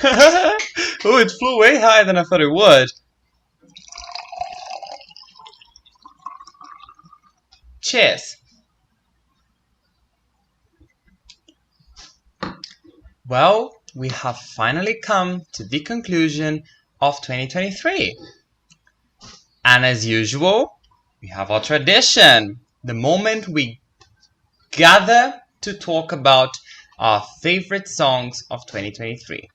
Oh, it flew way higher than I thought it would. Cheers. Well, we have finally come to the conclusion of 2023. And as usual, we have our tradition. The moment we gather to talk about our favorite songs of 2023.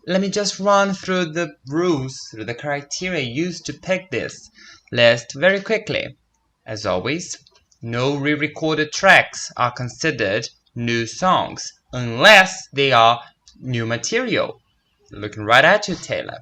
Let me just run through the rules, through the criteria used to pick this list very quickly. As always, no re-recorded tracks are considered new songs unless they are new material. Looking right at you, Taylor.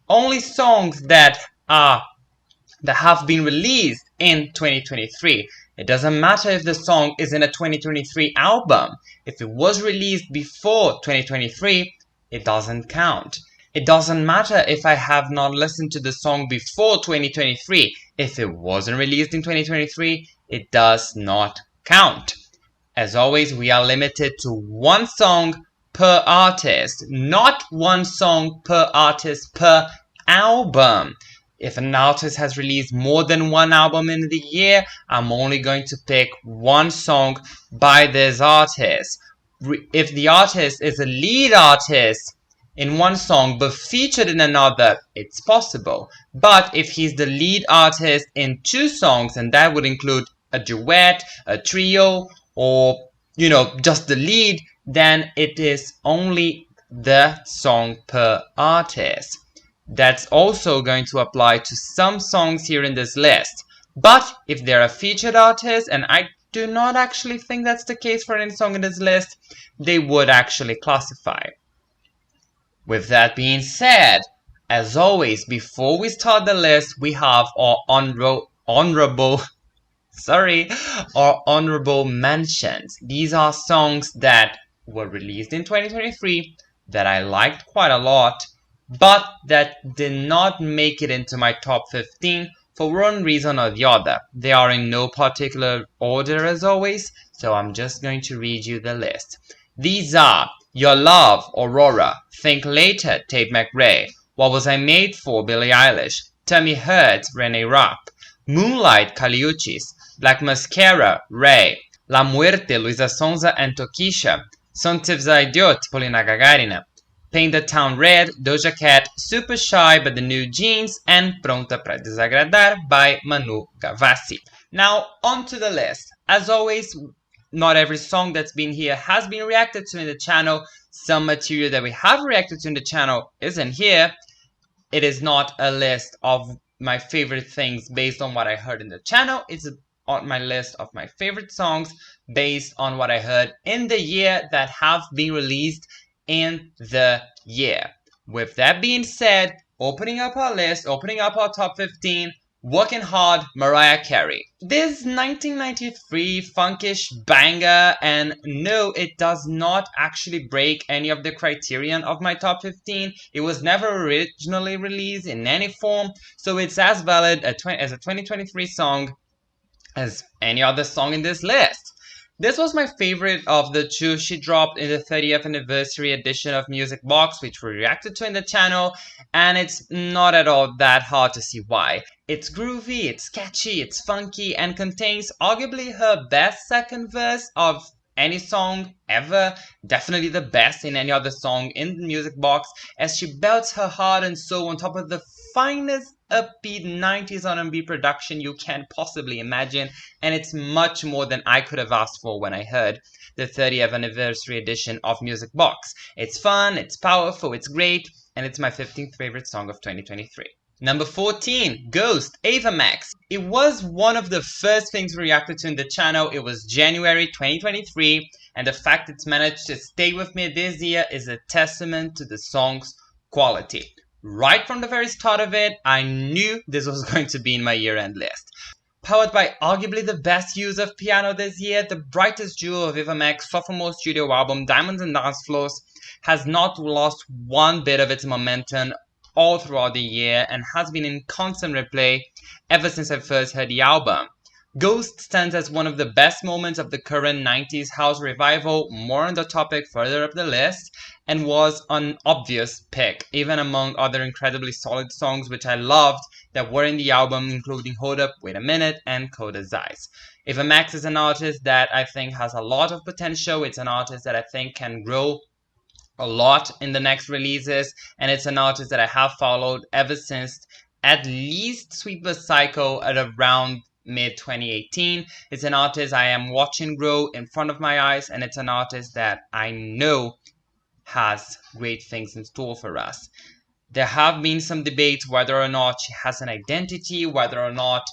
Only songs that have been released in 2023. It doesn't matter if the song is in a 2023 album. If it was released before 2023, it doesn't count. It doesn't matter if I have not listened to the song before 2023. If it wasn't released in 2023, it does not count. As always, we are limited to one song per artist, not one song per artist per album. If an artist has released more than one album in the year, I'm only going to pick one song by this artist. If the artist is a lead artist in one song but featured in another, it's possible. But if he's the lead artist in two songs, and that would include a duet, a trio, or, just the lead, then it is only the song per artist. That's also going to apply to some songs here in this list. But if they're a featured artist, and I do not actually think that's the case for any song in this list, they would actually classify. With that being said, as always, before we start the list, we have our honorable mentions. These are songs that were released in 2023 that I liked quite a lot, but that did not make it into my top 15 for one reason or the other. They are in no particular order as always, so I'm just going to read you the list. These are Your Love, Aurora, Think Later, Tate McRae, What Was I Made For, Billie Eilish, Tummy Hurt, Renee Rapp, Moonlight, Kali Uchis, Black Mascara, Ray, La Muerte, Luisa Sonza and Tokisha, Sontivza Idiot, Polina Gagarina, Paint the Town Red, Doja Cat, Super Shy by the New Jeans, and Pronta Pra Desagradar by Manu Gavassi. Now, on to the list. As always, not every song that's been here has been reacted to in the channel. Some material that we have reacted to in the channel isn't here. It is not a list of my favorite things based on what I heard in the channel. It's on my list of my favorite songs based on what I heard in the year that have been released in the year. With that being said, opening up our list, opening up our top 15, Working Hard, Mariah Carey. This 1993 funkish banger, and no, it does not actually break any of the criterion of my top 15. It was never originally released in any form, so it's as valid as a 2023 song as any other song in this list. This was my favorite of the two she dropped in the 30th anniversary edition of Music Box, which we reacted to in the channel, and it's not at all that hard to see why. It's groovy, it's catchy, it's funky, and contains arguably her best second verse of any song ever, definitely the best in any other song in the Music Box, as she belts her heart and soul on top of the finest upbeat 90s R&B production you can possibly imagine, and it's much more than I could have asked for when I heard the 30th anniversary edition of Music Box. It's fun, it's powerful, it's great, and it's my 15th favorite song of 2023. Number 14, Ghost, Ava Max. It was one of the first things we reacted to in the channel. It was January 2023, and the fact it's managed to stay with me this year is a testament to the song's quality. Right from the very start of it, I knew this was going to be in my year-end list. Powered by arguably the best use of piano this year, the brightest jewel of Ava Max's sophomore studio album, Diamonds and Dance Floors, has not lost one bit of its momentum all throughout the year and has been in constant replay ever since I first heard the album. Ghost stands as one of the best moments of the current 90s house revival, more on the topic further up the list, and was an obvious pick, even among other incredibly solid songs which I loved that were in the album, including Hold Up, Wait a Minute, and Coda's Eyes. Ava Max is an artist that I think has a lot of potential. It's an artist that I think can grow a lot in the next releases, and it's an artist that I have followed ever since at least Sweet But Psycho at around mid 2018. It's an artist I am watching grow in front of my eyes, and it's an artist that I know has great things in store for us. There have been some debates whether or not she has an identity, whether or not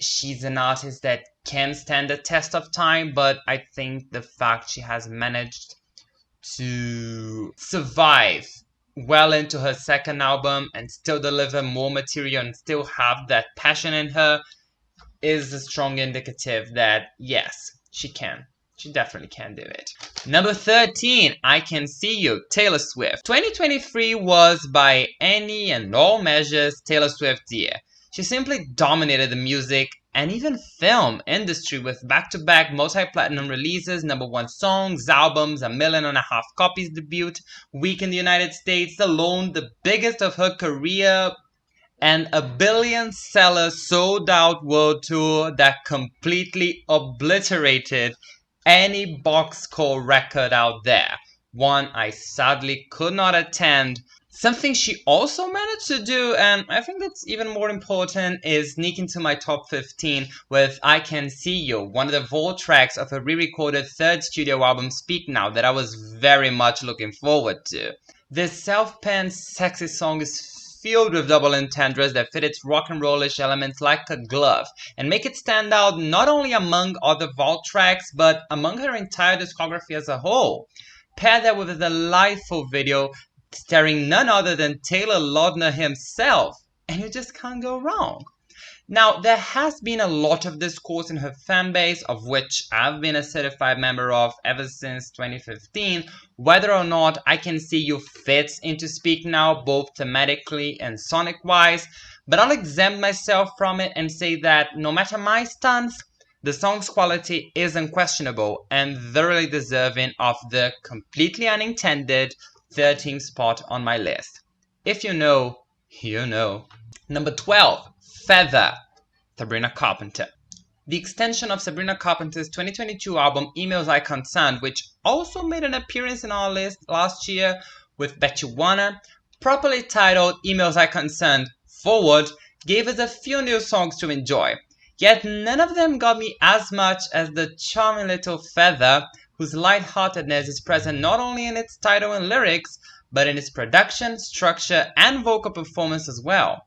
she's an artist that can stand the test of time, but I think the fact she has managed to survive well into her second album and still deliver more material and still have that passion in her is a strong indicative that yes, she can. She definitely can do it. Number 13, I Can See You, Taylor Swift. 2023 was by any and all measures Taylor Swift's year. She simply dominated the music and even film industry with back-to-back multi-platinum releases, #1 songs, albums, 1.5 million copies debut, week in the United States alone, the biggest of her career, and a billion-seller sold-out world tour that completely obliterated any box score record out there. One I sadly could not attend. Something she also managed to do, and I think that's even more important, is sneak into my top 15 with I Can See You, one of the vault tracks of a re-recorded third studio album, Speak Now, that I was very much looking forward to. This self-penned, sexy song is filled with double entendres that fit its rock and rollish elements like a glove and make it stand out not only among other vault tracks but among her entire discography as a whole. Pair that with a delightful video starring none other than Taylor Lautner himself, and you just can't go wrong. Now, there has been a lot of discourse in her fanbase, of which I've been a certified member of ever since 2015, whether or not I Can See You fits into Speak Now, both thematically and sonic-wise, but I'll exempt myself from it and say that no matter my stance, the song's quality is unquestionable and thoroughly deserving of the completely unintended 13th spot on my list. If you know, you know. Number 12. Feather, Sabrina Carpenter. The extension of Sabrina Carpenter's 2022 album Emails I Can't Send, which also made an appearance in our list last year with Bet You Wanna, properly titled Emails I Can't Send Forward, gave us a few new songs to enjoy. Yet none of them got me as much as the charming little Feather, whose lightheartedness is present not only in its title and lyrics, but in its production, structure, and vocal performance as well.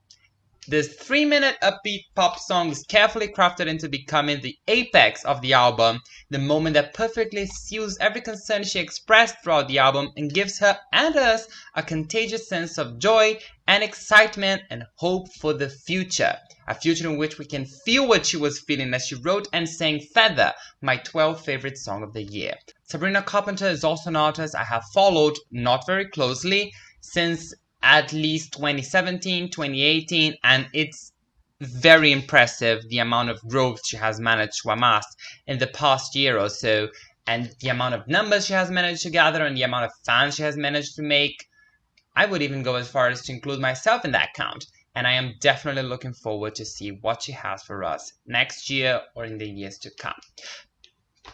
This 3-minute upbeat pop song is carefully crafted into becoming the apex of the album, the moment that perfectly seals every concern she expressed throughout the album and gives her and us a contagious sense of joy and excitement and hope for the future. A future in which we can feel what she was feeling as she wrote and sang Feather, my 12th favorite song of the year. Sabrina Carpenter is also an artist I have followed, not very closely, since at least 2017, 2018, and it's very impressive the amount of growth she has managed to amass in the past year or so, and the amount of numbers she has managed to gather and the amount of fans she has managed to make. I would even go as far as to include myself in that count, and I am definitely looking forward to see what she has for us next year or in the years to come.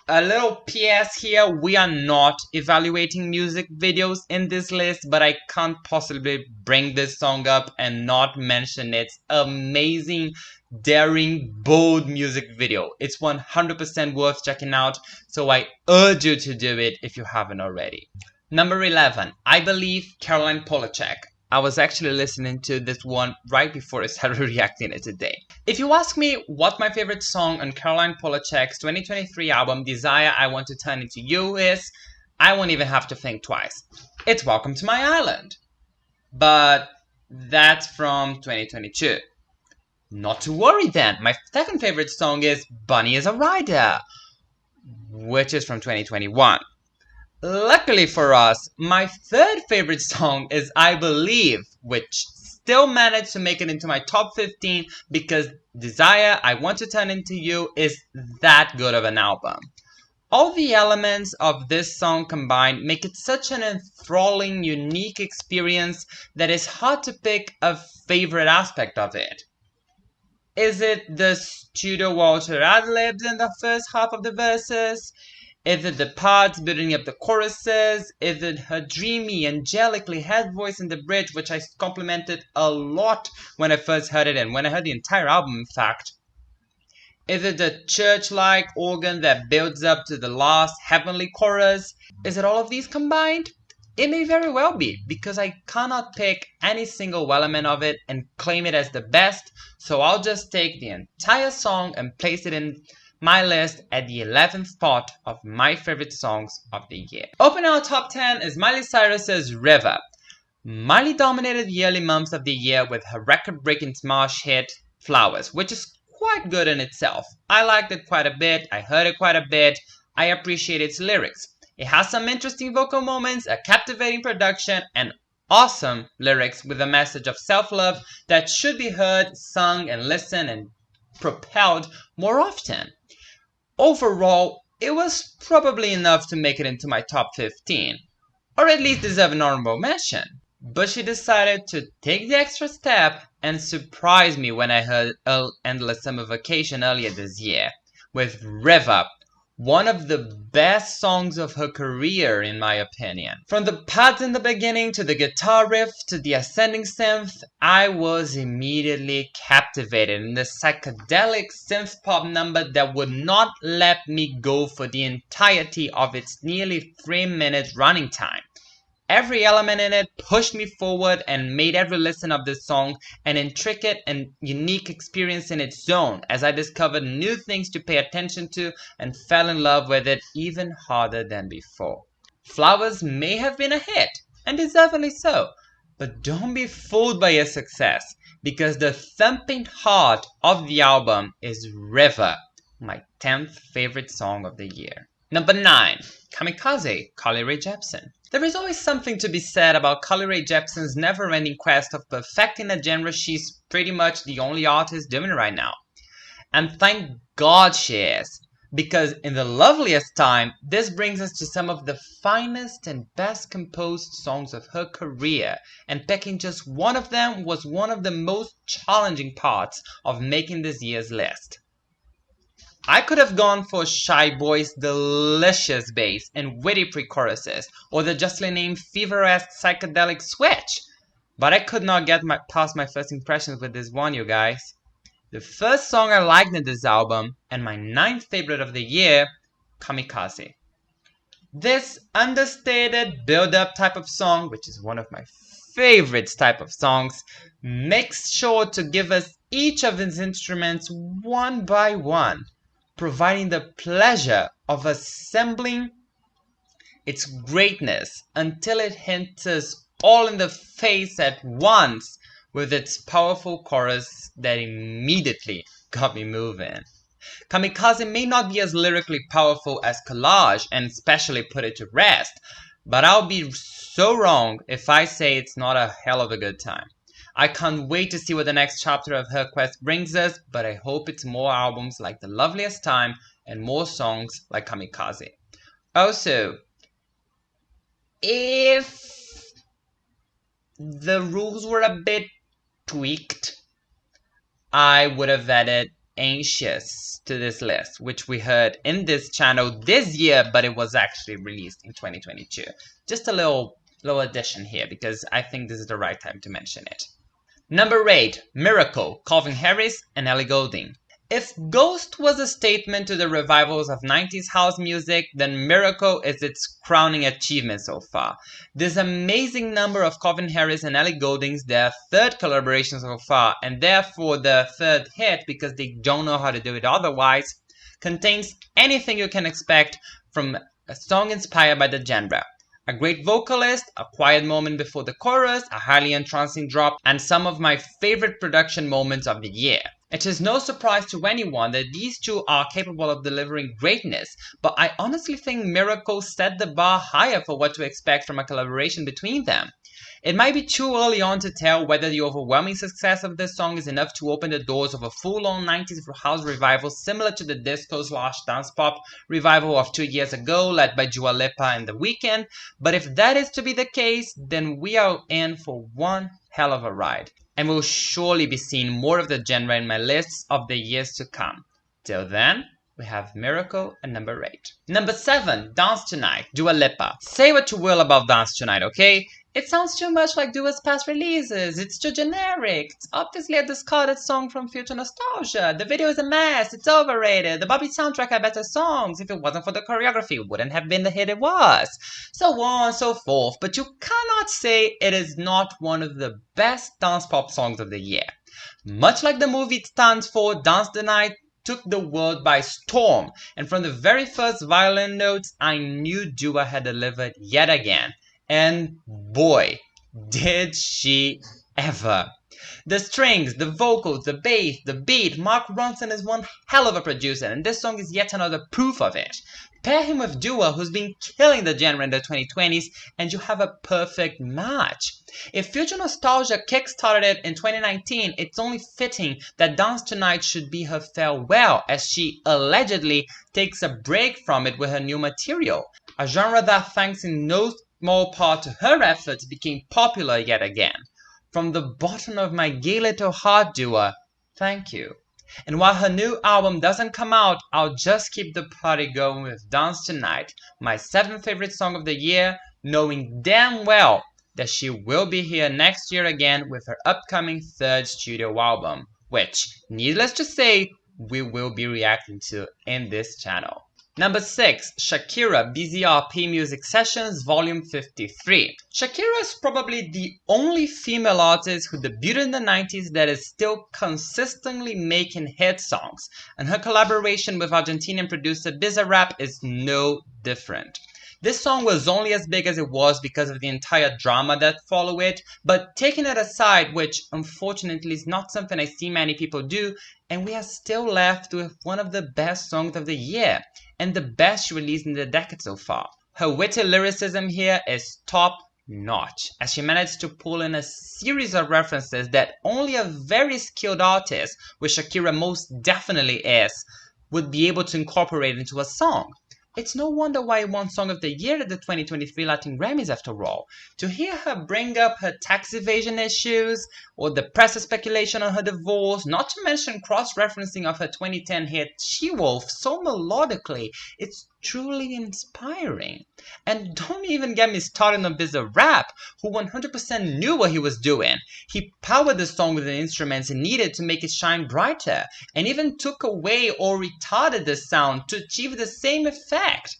A little PS here, we are not evaluating music videos in this list, but I can't possibly bring this song up and not mention its amazing, daring, bold music video. It's 100% worth checking out, so I urge you to do it if you haven't already. Number 11, I Believe, Caroline Polachek. I was actually listening to this one right before I started reacting it today. If you ask me what my favorite song on Caroline Polachek's 2023 album Desire I Want to Turn Into You is, I won't even have to think twice. It's Welcome to My Island. But that's from 2022. Not to worry then, my second favorite song is Bunny is a Rider, which is from 2021. Luckily for us, my third favorite song is I Believe, which still managed to make it into my top 15 because Desire, I Want to Turn Into You is that good of an album. All the elements of this song combined make it such an enthralling, unique experience that it's hard to pick a favorite aspect of it. Is it the studio Walter ad-libs in the first half of the verses? Is it the parts building up the choruses? Is it her dreamy, angelically head voice in the bridge, which I complimented a lot when I first heard it and when I heard the entire album, in fact? Is it the church-like organ that builds up to the last heavenly chorus? Is it all of these combined? It may very well be, because I cannot pick any single element of it and claim it as the best, so I'll just take the entire song and place it in my list at the 11th spot of my favorite songs of the year. Opening our top 10 is Miley Cyrus's River. Miley dominated the early months of the year with her record-breaking smash hit Flowers, which is quite good in itself. I liked it quite a bit, I heard it quite a bit, I appreciate its lyrics. It has some interesting vocal moments, a captivating production, and awesome lyrics with a message of self-love that should be heard, sung, and listened and propelled more often. Overall, it was probably enough to make it into my top 15, or at least deserve an honorable mention. But she decided to take the extra step and surprise me when I heard Endless Summer Vacation earlier this year, with River, one of the best songs of her career in my opinion. From the pads in the beginning to the guitar riff to the ascending synth, I was immediately captivated in the psychedelic synth pop number that would not let me go for the entirety of its nearly 3 minutes running time. Every element in it pushed me forward and made every listen of this song an intricate and unique experience in its own, as I discovered new things to pay attention to and fell in love with it even harder than before. Flowers may have been a hit, and deservedly so, but don't be fooled by its success, because the thumping heart of the album is River, my 10th favorite song of the year. Number 9. Kamikaze, Carly Rae Jepsen. There is always something to be said about Carly Rae Jepsen's never-ending quest of perfecting a genre she's pretty much the only artist doing right now. And thank God she is, because in the loveliest time, this brings us to some of the finest and best composed songs of her career, and picking just one of them was one of the most challenging parts of making this year's list. I could have gone for Shy Boy's delicious bass and witty pre-choruses, or the justly named fever-esque psychedelic switch, but I could not get past my first impressions with this one, you guys. The first song I liked in this album, and my 9th favorite of the year, Kamikaze. This understated build-up type of song, which is one of my favorite type of songs, makes sure to give us each of its instruments one by one, providing the pleasure of assembling its greatness until it hits us all in the face at once with its powerful chorus that immediately got me moving. Kamikaze may not be as lyrically powerful as Collage and especially Put It to Rest, but I'll be so wrong if I say it's not a hell of a good time. I can't wait to see what the next chapter of her quest brings us, but I hope it's more albums like The Loveliest Time and more songs like Kamikaze. Also, if the rules were a bit tweaked, I would have added Anxious to this list, which we heard in this channel this year, but it was actually released in 2022. Just a little addition here, because I think this is the right time to mention it. Number 8. Miracle, Calvin Harris and Ellie Goulding. If Ghost was a statement to the revivals of 90s house music, then Miracle is its crowning achievement so far. This amazing number of Calvin Harris and Ellie Goulding's their third collaboration so far, and therefore their third hit because they don't know how to do it otherwise, contains anything you can expect from a song inspired by the genre. A great vocalist, a quiet moment before the chorus, a highly entrancing drop, and some of my favorite production moments of the year. It is no surprise to anyone that these two are capable of delivering greatness, but I honestly think Miracle set the bar higher for what to expect from a collaboration between them. It might be too early on to tell whether the overwhelming success of this song is enough to open the doors of a full-on 90s house revival similar to the disco/dance pop revival of 2 years ago led by Dua Lipa and The Weeknd, but if that is to be the case, then we are in for one hell of a ride, and we'll surely be seeing more of the genre in my lists of the years to come. Till then, we have Miracle at number 8. Number 7, Dance Tonight, Dua Lipa. Say what you will about Dance Tonight, okay? It sounds too much like Dua's past releases. It's too generic. It's obviously a discarded song from future nostalgia. The video is a mess. It's overrated. The Bobby soundtrack had better songs. If it wasn't for the choreography, it wouldn't have been the hit it was. So on and so forth. But you cannot say it is not one of the best dance pop songs of the year. Much like the movie it stands for, Dance the Night took the world by storm. And from the very first violin notes, I knew Dua had delivered yet again. And boy, did she ever. The strings, the vocals, the bass, the beat, Mark Ronson is one hell of a producer, and this song is yet another proof of it. Pair him with Dua, who's been killing the genre in the 2020s, and you have a perfect match. If future nostalgia kickstarted it in 2019, it's only fitting that Dance Tonight should be her farewell, as she allegedly takes a break from it with her new material. A genre that, thanks in no small part to her efforts, became popular yet again. From the bottom of my gay little heart, Dua, thank you. And while her new album doesn't come out, I'll just keep the party going with Dance Tonight, my 7th favorite song of the year, knowing damn well that she will be here next year again with her upcoming 3rd studio album, which, needless to say, we will be reacting to in this channel. Number 6, Shakira BZRP Music Sessions Volume 53. Shakira is probably the only female artist who debuted in the 90s that is still consistently making hit songs, and her collaboration with Argentinian producer Bizarrap is no different. This song was only as big as it was because of the entire drama that followed it, but taking it aside, which unfortunately is not something I see many people do, and we are still left with one of the best songs of the year, and the best released in the decade so far. Her witty lyricism here is top notch, as she managed to pull in a series of references that only a very skilled artist, which Shakira most definitely is, would be able to incorporate into a song. It's no wonder why it won Song of the Year at the 2023 Latin Grammys after all. To hear her bring up her tax evasion issues, or the press speculation on her divorce, not to mention cross-referencing of her 2010 hit She-Wolf so melodically, it's truly inspiring. And don't even get me started on Bizarrap, who 100% knew what he was doing. He powered the song with the instruments it needed to make it shine brighter, and even took away or retarded the sound to achieve the same effect.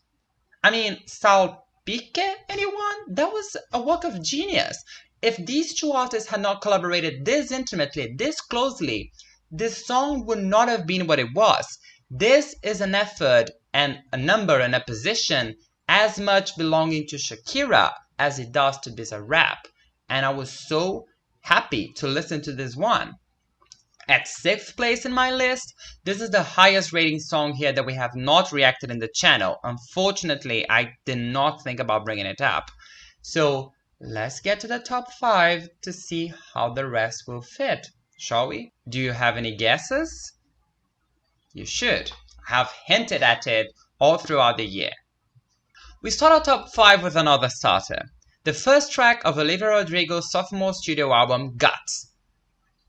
I mean, Salpique, anyone? That was a work of genius. If these two artists had not collaborated this intimately, this closely, this song would not have been what it was. This is an effort and a number and a position as much belonging to Shakira as it does to Bizarrap, and I was so happy to listen to this one. At 6th place in my list, this is the highest rating song here that we have not reacted in the channel. Unfortunately, I did not think about bringing it up. So let's get to the top 5 to see how the rest will fit, shall we? Do you have any guesses? You should. I have hinted at it all throughout the year. We start our top 5 with another starter. The first track of Olivia Rodrigo's sophomore studio album, Guts.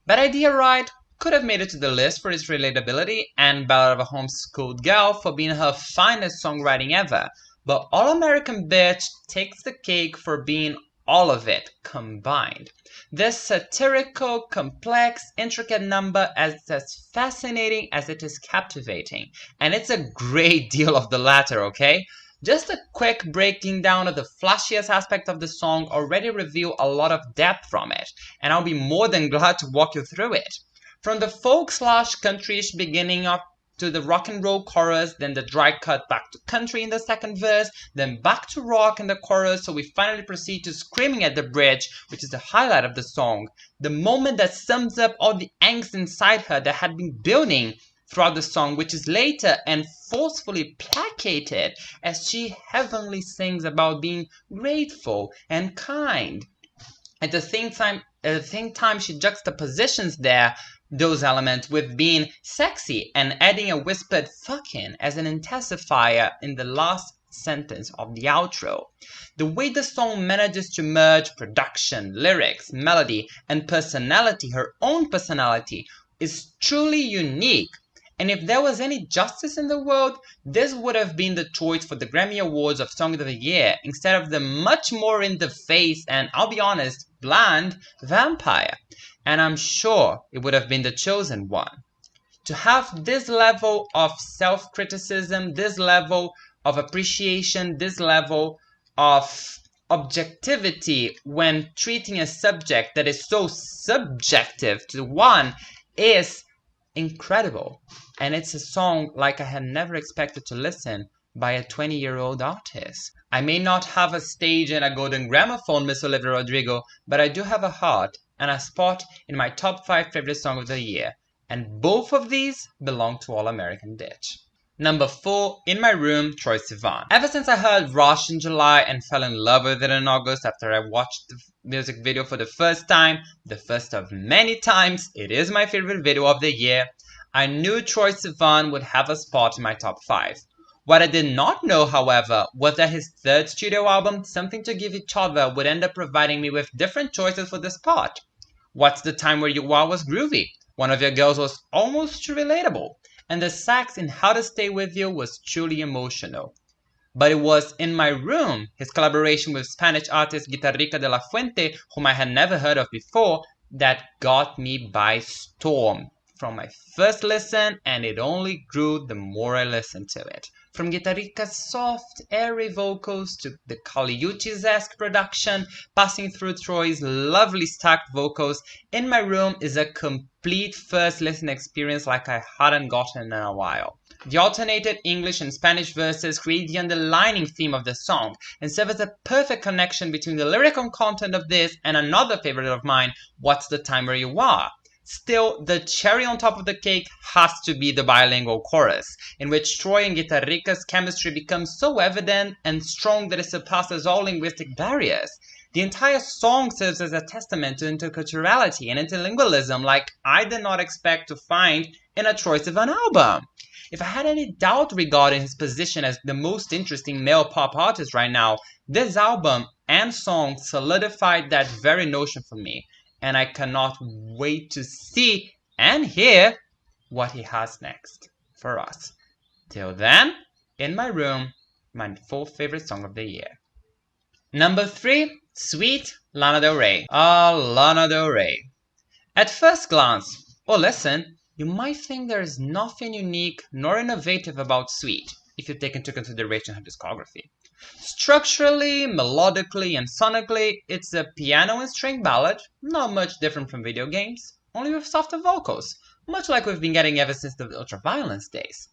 Bad Idea Right could have made it to the list for its relatability, and Ballad of a Homeschooled Girl for being her finest songwriting ever, but All American Bitch takes the cake for being all of it combined. This satirical, complex, intricate number is as fascinating as it is captivating, and it's a great deal of the latter, okay? Just a quick breaking down of the flashiest aspect of the song already reveal a lot of depth from it, and I'll be more than glad to walk you through it. From the folk/countryish beginning of to the rock and roll chorus, then the dry cut back to country in the second verse, then back to rock in the chorus, so we finally proceed to screaming at the bridge, which is the highlight of the song. The moment that sums up all the angst inside her that had been building throughout the song, which is later and forcefully placated as she heavenly sings about being grateful and kind. At the same time, she juxtapositions those elements with being sexy and adding a whispered fucking as an intensifier in the last sentence of the outro. The way the song manages to merge production, lyrics, melody, and personality, her own personality, is truly unique. And if there was any justice in the world, this would have been the choice for the Grammy Awards of Song of the Year instead of the much more in the face and, I'll be honest, bland Vampire. And I'm sure it would have been the chosen one. To have this level of self-criticism, this level of appreciation, this level of objectivity when treating a subject that is so subjective to one is incredible. And it's a song like I had never expected to listen by a 20-year-old artist. I may not have a stage and a golden gramophone, Miss Olivia Rodrigo, but I do have a heart and a spot in my top 5 favorite songs of the year. And both of these belong to All American Ditch. Number 4, In My Room, Troye Sivan. Ever since I heard Rush in July and fell in love with it in August after I watched the music video for the first time, the first of many times, it is my favorite video of the year, I knew Troye Sivan would have a spot in my top 5. What I did not know, however, was that his third studio album, Something to Give Each Other, would end up providing me with different choices for the spot. What's the Time Where You Are was groovy, One of Your Girls was almost too relatable, and the sax in How to Stay With You was truly emotional. But it was In My Room, his collaboration with Spanish artist Guitarrica de la Fuente, whom I had never heard of before, that got me by storm. From my first listen, and it only grew the more I listened to it. From Guitarrica's soft, airy vocals to the Kali Uchis-esque production, passing through Troye's lovely stacked vocals, In My Room is a complete first listen experience like I hadn't gotten in a while. The alternated English and Spanish verses create the underlining theme of the song and serve as a perfect connection between the lyrical content of this and another favorite of mine, What's the Time Where You Are? Still, the cherry on top of the cake has to be the bilingual chorus, in which Troye and Guitarrica's chemistry becomes so evident and strong that it surpasses all linguistic barriers. The entire song serves as a testament to interculturality and interlingualism like I did not expect to find in a Troye Sivan album. If I had any doubt regarding his position as the most interesting male pop artist right now, this album and song solidified that very notion for me. And I cannot wait to see and hear what he has next for us. Till then, In My Room, my 4th favorite song of the year. Number 3, Sweet, Lana Del Rey. Lana Del Rey. At first glance, or listen, you might think there is nothing unique nor innovative about Sweet, if you take into consideration her discography. Structurally, melodically, and sonically, it's a piano and string ballad, not much different from video games, only with softer vocals, much like we've been getting ever since the Ultraviolence days.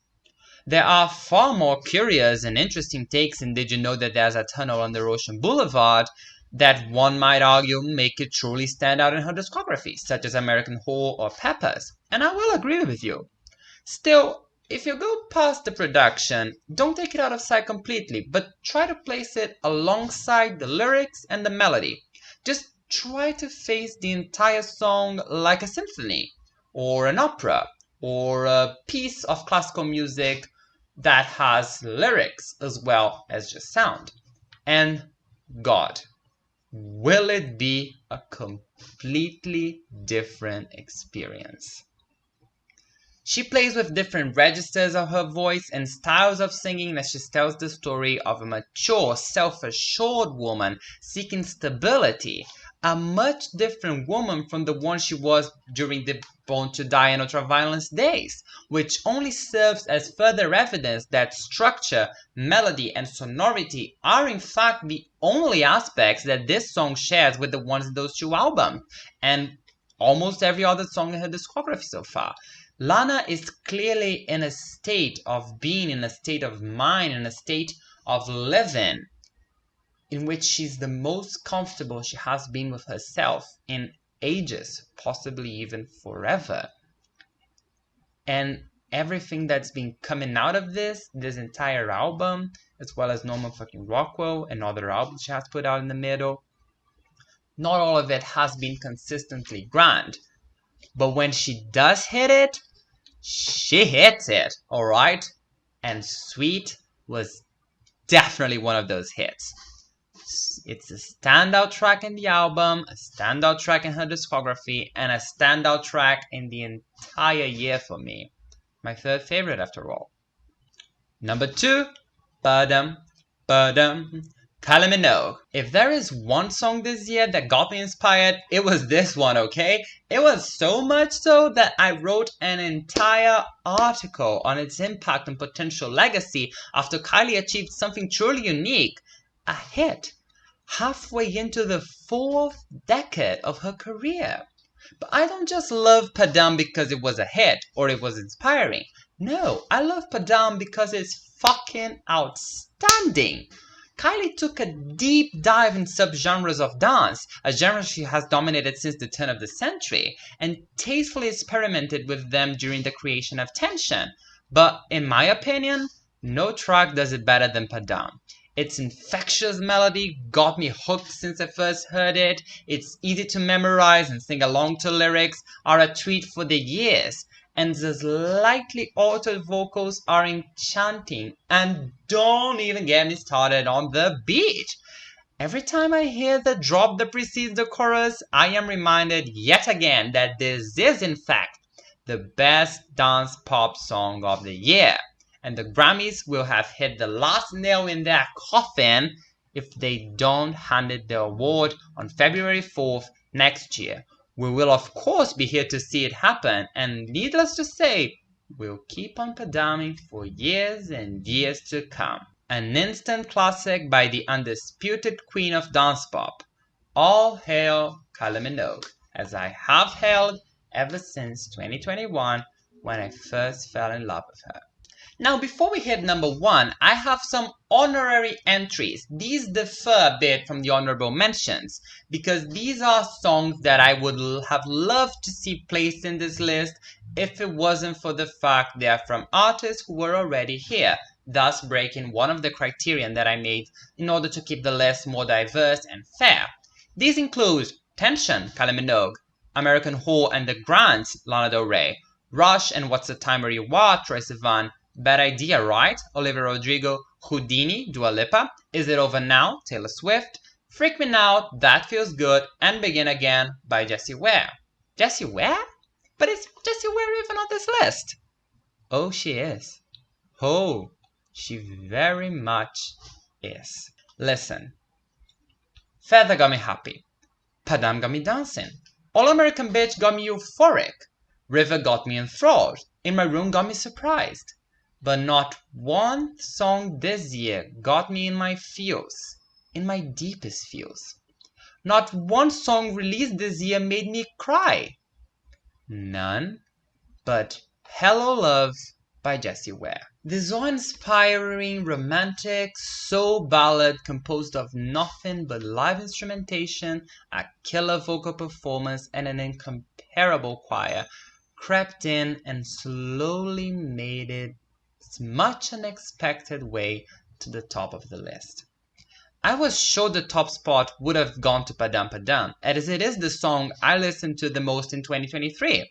There are far more curious and interesting takes in Did You Know That There's a Tunnel Under Ocean Boulevard that one might argue make it truly stand out in her discography, such as American Whore or Peppers, and I will agree with you. Still, if you go past the production, don't take it out of sight completely, but try to place it alongside the lyrics and the melody. Just try to face the entire song like a symphony, or an opera, or a piece of classical music that has lyrics as well as just sound. And God, will it be a completely different experience. She plays with different registers of her voice and styles of singing as she tells the story of a mature, self-assured woman seeking stability, a much different woman from the one she was during the Born to Die and Ultraviolence days, which only serves as further evidence that structure, melody, and sonority are in fact the only aspects that this song shares with the ones in those two albums, and almost every other song in her discography so far. Lana is clearly in a state of being, in a state of mind, in a state of living, in which she's the most comfortable she has been with herself in ages, possibly even forever. And everything that's been coming out of this entire album, as well as Norman fucking Rockwell and other albums she has put out in the middle, not all of it has been consistently grand. But when she does hit it, she hits it, alright? And Sweet was definitely one of those hits. It's a standout track in the album, a standout track in her discography, and a standout track in the entire year for me. My third favorite after all. Number 2, Padam, Padam, Kylie Minogue. If there is one song this year that got me inspired, it was this one, okay? It was so much so that I wrote an entire article on its impact and potential legacy after Kylie achieved something truly unique, a hit, halfway into the 4th decade of her career. But I don't just love Padam because it was a hit or it was inspiring. No, I love Padam because it's fucking outstanding. Kylie took a deep dive in subgenres of dance, a genre she has dominated since the turn of the century, and tastefully experimented with them during the creation of Tension. But in my opinion, no track does it better than Padam. Its infectious melody got me hooked since I first heard it. Its easy to memorize and sing along to lyrics are a treat for the years. And the slightly altered vocals are enchanting. And don't even get me started on the beat. Every time I hear the drop that precedes the chorus, I am reminded yet again that this is in fact the best dance pop song of the year. And the Grammys will have hit the last nail in their coffin if they don't hand it the award on February 4th next year. We will of course be here to see it happen, and needless to say, we'll keep on Padaming for years and years to come. An instant classic by the undisputed queen of dance pop. All hail Kylie Minogue, as I have hailed ever since 2021 when I first fell in love with her. Now, before we hit number 1, I have some honorary entries. These differ a bit from the honorable mentions because these are songs that I would have loved to see placed in this list if it wasn't for the fact they are from artists who were already here, thus breaking one of the criterion that I made in order to keep the list more diverse and fair. These include Tension, Kylie Minogue, American Whore and the Grants, Lana Del Rey, Rush and What's the Time Where You Are, Troye Sivan, Bad Idea, Right? Olivia Rodrigo, Houdini, Dua Lipa, Is It Over Now? Taylor Swift, Freak Me Out, That Feels Good, and Begin Again by Jessie Ware. Jessie Ware? But is Jessie Ware even on this list? Oh, she is. Oh, she very much is. Listen. Feather got me happy. Padam got me dancing. All American Bitch got me euphoric. River got me enthralled. In My Room got me surprised. But not one song this year got me in my feels, in my deepest feels. Not one song released this year made me cry. None but Hello Love by Jessie Ware. This awe-inspiring, romantic, soul ballad composed of nothing but live instrumentation, a killer vocal performance, and an incomparable choir crept in and slowly made it much unexpected way to the top of the list. I was sure the top spot would have gone to Padam Padam, as it is the song I listened to the most in 2023.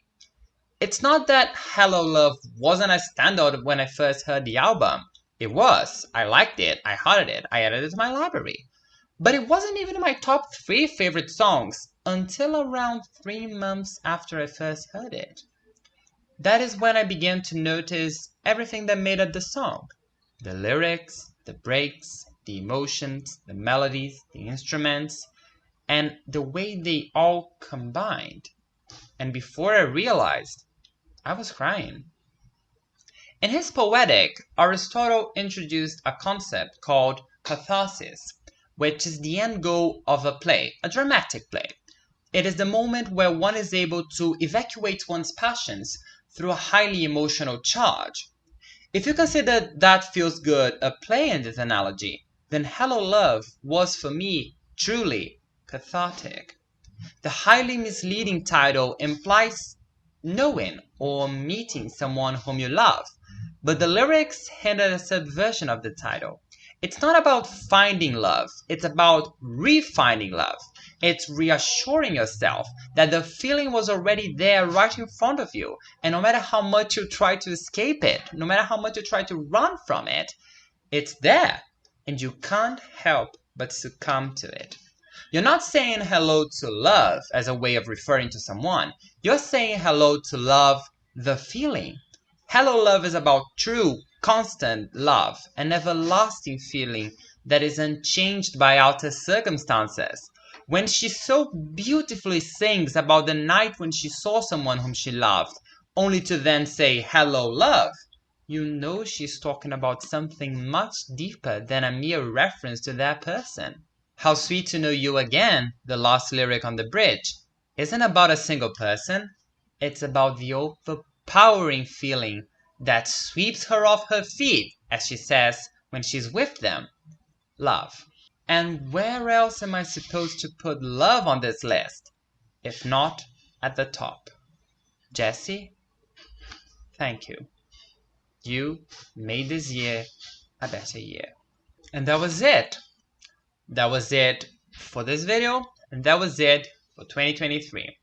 It's not that Hello Love wasn't a standout when I first heard the album. It was. I liked it, I hearted it, I added it to my library. But it wasn't even in my top 3 favorite songs until around 3 months after I first heard it. That is when I began to notice everything that made up the song. The lyrics, the breaks, the emotions, the melodies, the instruments, and the way they all combined. And before I realized, I was crying. In his Poetic, Aristotle introduced a concept called catharsis, which is the end goal of a play, a dramatic play. It is the moment where one is able to evacuate one's passions through a highly emotional charge. If you consider That Feels Good a play in this analogy, then Hello Love was for me truly cathartic. The highly misleading title implies knowing or meeting someone whom you love, but the lyrics hint at a subversion of the title. It's not about finding love, it's about refinding love. It's reassuring yourself that the feeling was already there right in front of you, and no matter how much you try to escape it, no matter how much you try to run from it, it's there, and you can't help but succumb to it. You're not saying hello to love as a way of referring to someone. You're saying hello to love, the feeling. Hello Love is about true, constant love, an everlasting feeling that is unchanged by outer circumstances. When she so beautifully sings about the night when she saw someone whom she loved, only to then say, "Hello, love," you know she's talking about something much deeper than a mere reference to that person. How Sweet to Know You Again, the last lyric on the bridge, isn't about a single person. It's about the overpowering feeling that sweeps her off her feet, as she says when she's with them. Love. And where else am I supposed to put love on this list, if not at the top? Jesse, thank you. You made this year a better year. And that was it. That was it for this video, and that was it for 2023.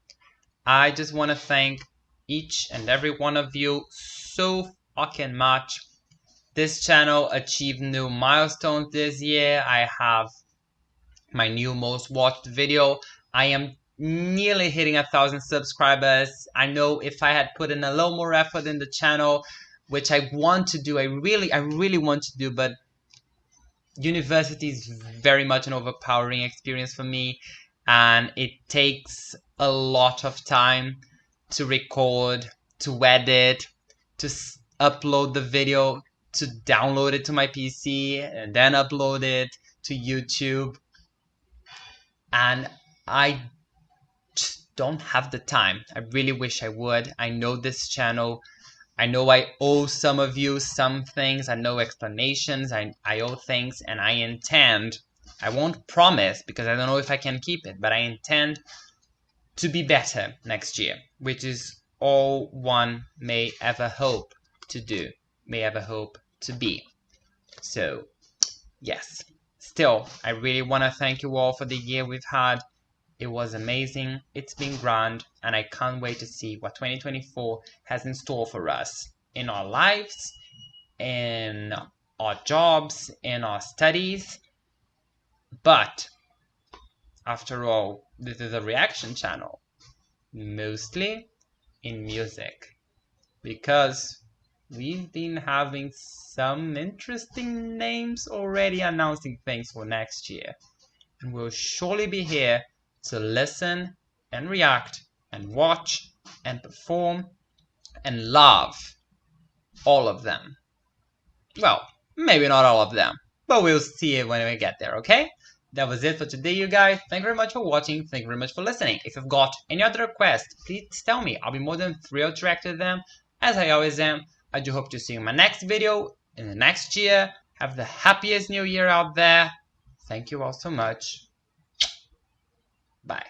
I just want to thank each and every one of you so fucking much. This channel achieved new milestones this year. I have my new most watched video. I am nearly hitting 1,000 subscribers. I know if I had put in a little more effort in the channel, which I want to do, I really want to do, but university is very much an overpowering experience for me, and it takes a lot of time to record, to edit, to upload the video, to download it to my PC, and then upload it to YouTube. And I just don't have the time. I really wish I would. I know this channel, I know I owe some of you some things, I know explanations, I owe things, and I intend, I won't promise because I don't know if I can keep it, but I intend to be better next year, which is all one may ever hope to do, may ever hope to be. So, yes. Still, I really want to thank you all for the year we've had. It was amazing, it's been grand, and I can't wait to see what 2024 has in store for us in our lives, in our jobs, in our studies. But, after all, this is a reaction channel, mostly in music, because we've been having some interesting names already announcing things for next year, and we'll surely be here to listen and react and watch and perform and love all of them. Well, maybe not all of them, but we'll see it when we get there, okay? That was it for today, you guys. Thank you very much for watching. Thank you very much for listening. If you've got any other requests, please tell me. I'll be more than thrilled to react to them, as I always am. I do hope to see you in my next video in the next year. Have the happiest new year out there. Thank you all so much. Bye.